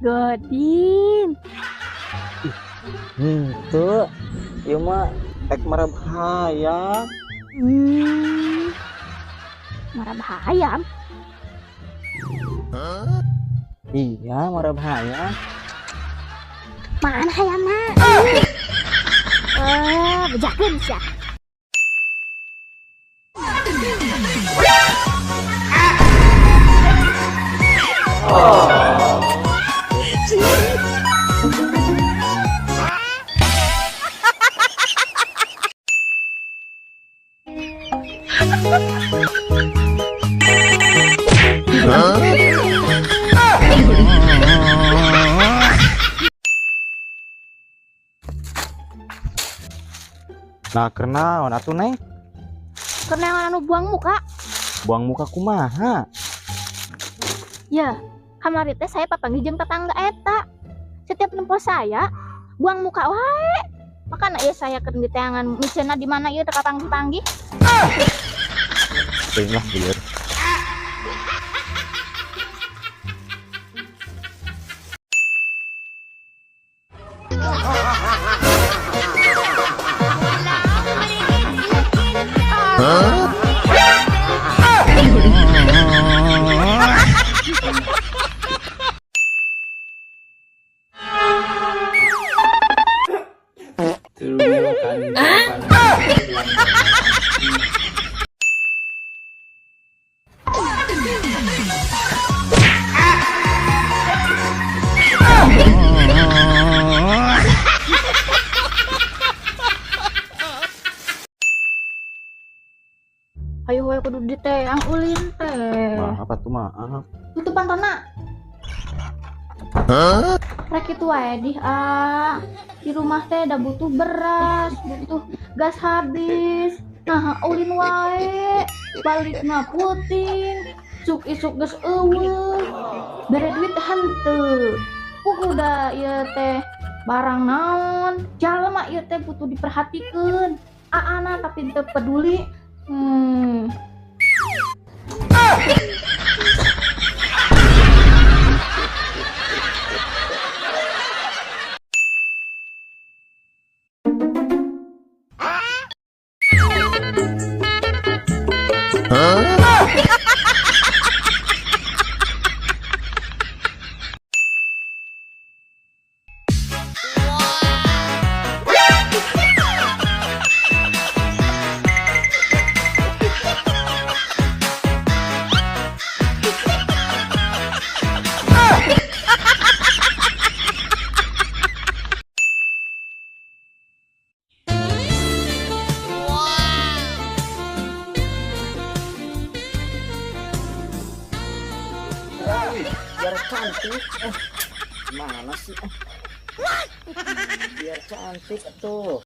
Godin. Tuh, ieu mah ek marab hayam. Marah bahaya. Iya, marab hayam. Mana hayamna? Bejakeun sia. Nah, kenaon atuh Neng? Karena anu buang muka. Buang muka kumaha? Ya, kamari teh saya papanggih jeung tetangga eta. Setiap nempo saya, buang muka wae. Makana ieu saya keur di teangan miceuna di mana ieu teu kapanggih-panggih. Teuing lah bieur. Hayu we kudu di teang ulin teh. Maaf atuh maaf. Tutupan tona. Rek itu wae di rumah teh da butuh beras, butuh gas habis. Nah, ulin wae. Balikna puting. Suk isuk geus eueuh. Bere duit henteu. Kudu ieu teh barang naon. Jalma ieu teh butuh diperhatikeun. Aana tapi teu peduli. Biar cantik. Mana sih? Biar cantik tuh.